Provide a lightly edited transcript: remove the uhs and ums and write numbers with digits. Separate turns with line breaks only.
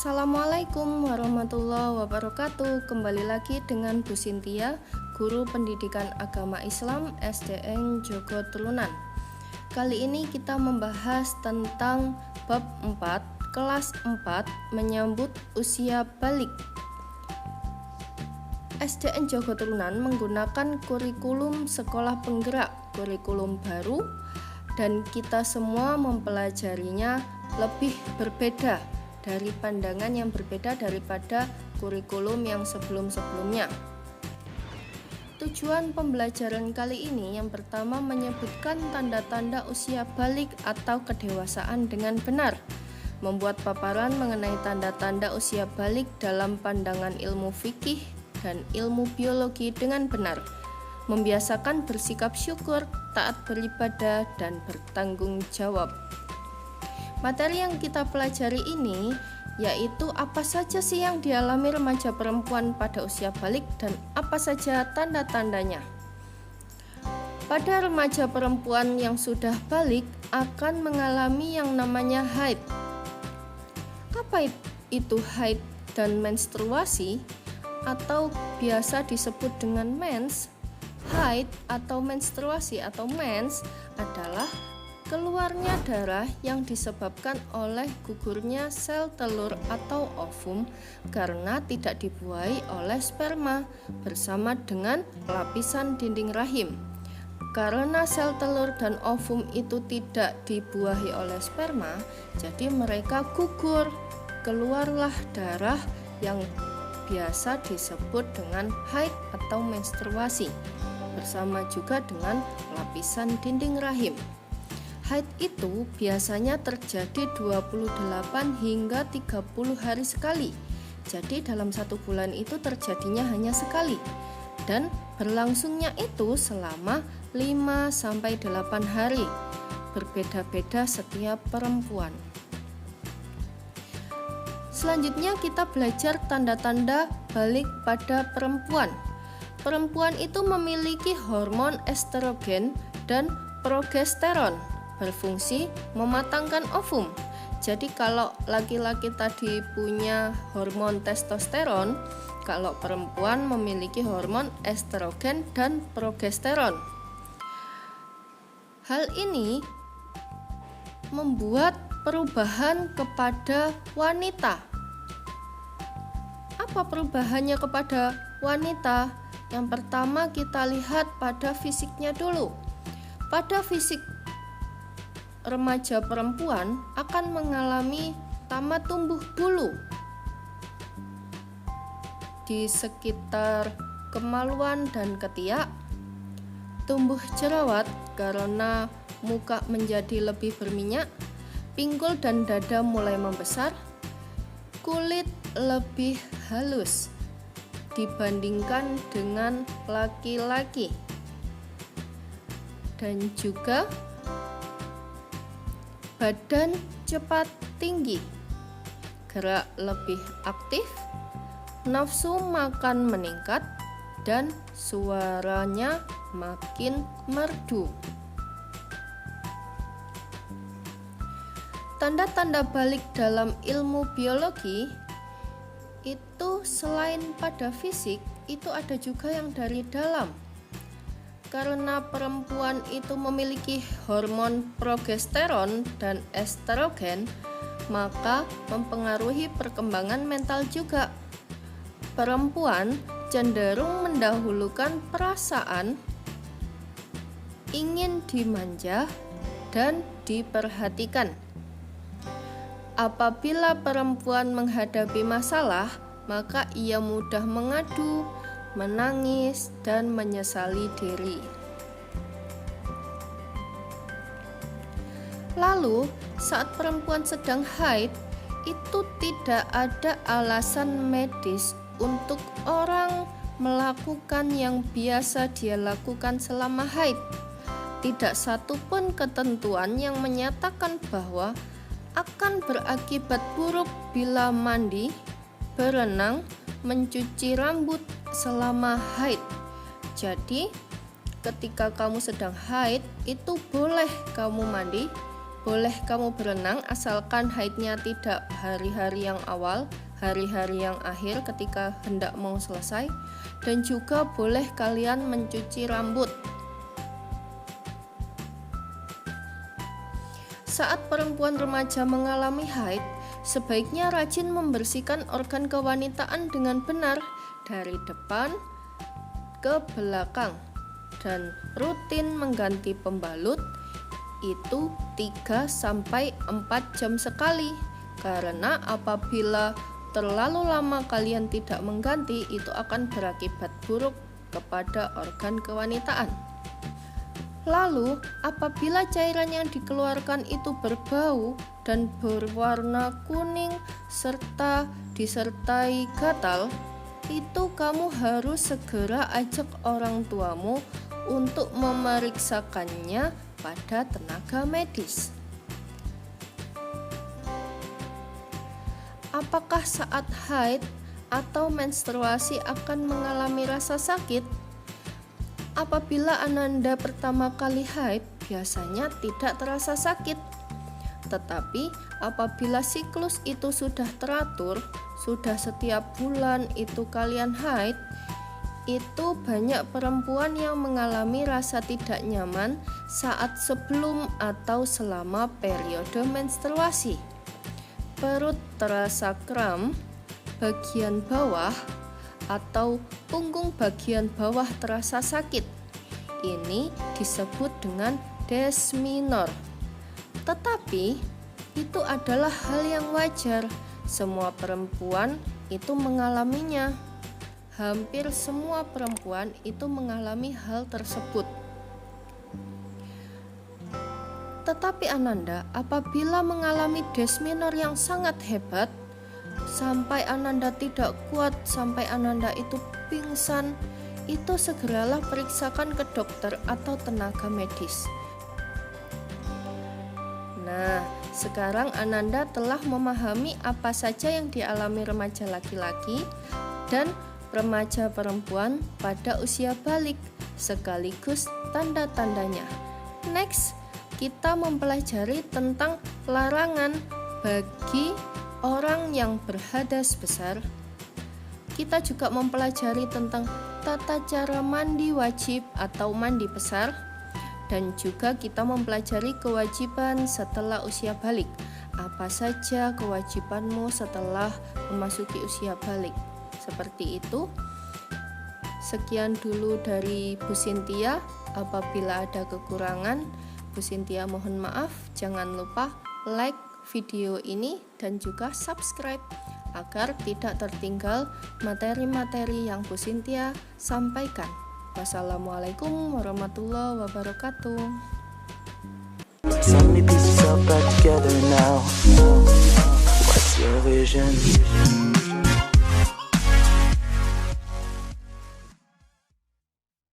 Assalamualaikum warahmatullahi wabarakatuh. Kembali lagi dengan Bu Sintia, Guru Pendidikan Agama Islam SDN Jogo Turunan. Kali ini kita membahas tentang bab 4, kelas 4, menyambut usia balik. SDN Jogo Turunan menggunakan kurikulum sekolah penggerak, kurikulum baru, dan kita semua mempelajarinya lebih berbeda dari pandangan yang berbeda daripada kurikulum yang sebelum-sebelumnya. Tujuan pembelajaran kali ini yang pertama menyebutkan tanda-tanda usia balik atau kedewasaan dengan benar, membuat paparan mengenai tanda-tanda usia balik dalam pandangan ilmu fikih dan ilmu biologi dengan benar, membiasakan bersikap syukur, taat beribadah, dan bertanggung jawab. Materi yang kita pelajari ini yaitu apa saja sih yang dialami remaja perempuan pada usia balik dan apa saja tanda-tandanya. Pada remaja perempuan yang sudah balik akan mengalami yang namanya haid. Apa itu haid dan menstruasi atau biasa disebut dengan mens? Haid atau menstruasi atau mens adalah keluarnya darah yang disebabkan oleh gugurnya sel telur atau ovum karena tidak dibuahi oleh sperma bersama dengan lapisan dinding rahim. Karena sel telur dan ovum itu tidak dibuahi oleh sperma, jadi mereka gugur. Keluarlah darah yang biasa disebut dengan haid atau menstruasi bersama juga dengan lapisan dinding rahim. Haid itu biasanya terjadi 28 hingga 30 hari sekali. Jadi dalam satu bulan itu terjadinya hanya sekali. Dan berlangsungnya itu selama 5-8 hari. Berbeda-beda setiap perempuan. Selanjutnya kita belajar tanda-tanda balik pada perempuan. Perempuan itu memiliki hormon estrogen dan progesteron, berfungsi mematangkan ovum. Jadi kalau laki-laki tadi punya hormon testosteron, kalau perempuan memiliki hormon estrogen dan progesteron. Hal ini membuat perubahan kepada wanita. Apa perubahannya kepada wanita? Yang pertama kita lihat pada fisiknya dulu. Pada fisik remaja perempuan akan mengalami tamat tumbuh bulu di sekitar kemaluan dan ketiak, tumbuh jerawat karena muka menjadi lebih berminyak, pinggul dan dada mulai membesar, kulit lebih halus dibandingkan dengan laki-laki, dan juga badan cepat tinggi, gerak lebih aktif, nafsu makan meningkat, dan suaranya makin merdu. Tanda-tanda balik dalam ilmu biologi itu selain pada fisik, itu ada juga yang dari dalam. Karena perempuan itu memiliki hormon progesteron dan estrogen, maka mempengaruhi perkembangan mental juga. Perempuan cenderung mendahulukan perasaan ingin dimanja dan diperhatikan. Apabila perempuan menghadapi masalah, maka ia mudah mengadu, menangis, dan menyesali diri. Lalu, saat perempuan sedang haid, itu tidak ada alasan medis untuk orang melakukan yang biasa dia lakukan selama haid. Tidak satu pun ketentuan yang menyatakan bahwa akan berakibat buruk bila mandi, berenang, mencuci rambut selama haid. Jadi, ketika kamu sedang haid, itu boleh kamu mandi, boleh kamu berenang asalkan haidnya tidak hari-hari yang awal, hari-hari yang akhir ketika hendak mau selesai, dan juga boleh kalian mencuci rambut. Saat perempuan remaja mengalami haid, sebaiknya rajin membersihkan organ kewanitaan dengan benar dari depan ke belakang dan rutin mengganti pembalut itu 3-4 jam sekali, karena apabila terlalu lama kalian tidak mengganti itu akan berakibat buruk kepada organ kewanitaan. Lalu apabila cairan yang dikeluarkan itu berbau dan berwarna kuning serta disertai gatal, itu kamu harus segera ajak orang tuamu untuk memeriksakannya pada tenaga medis. Apakah saat haid atau menstruasi akan mengalami rasa sakit? Apabila Ananda pertama kali haid, biasanya tidak terasa sakit. Tetapi apabila siklus itu sudah teratur, sudah setiap bulan itu kalian haid, itu banyak perempuan yang mengalami rasa tidak nyaman saat sebelum atau selama periode menstruasi. Perut terasa kram, bagian bawah atau punggung bagian bawah terasa sakit. Ini disebut dengan desminor. Tetapi itu adalah hal yang wajar. Semua perempuan itu mengalaminya. Hampir semua perempuan itu mengalami hal tersebut. Tetapi Ananda, apabila mengalami desminor yang sangat hebat, sampai Ananda tidak kuat, sampai Ananda itu pingsan, itu segeralah periksakan ke dokter atau tenaga medis. Nah, sekarang Ananda telah memahami apa saja yang dialami remaja laki-laki dan remaja perempuan pada usia balik, sekaligus tanda-tandanya. Next, kita mempelajari tentang larangan bagi orang yang berhadas besar. Kita juga mempelajari tentang tata cara mandi wajib atau mandi besar, dan juga kita mempelajari kewajiban setelah usia balik. Apa saja kewajibanmu setelah memasuki usia balik? Seperti itu. Sekian dulu dari Bu Cynthia. Apabila ada kekurangan, Bu Cynthia mohon maaf. Jangan lupa like video ini dan juga subscribe agar tidak tertinggal materi-materi yang Bu Cynthia sampaikan. Wassalamualaikum warahmatullahi wabarakatuh.
So many pieces all back together now. What's your vision?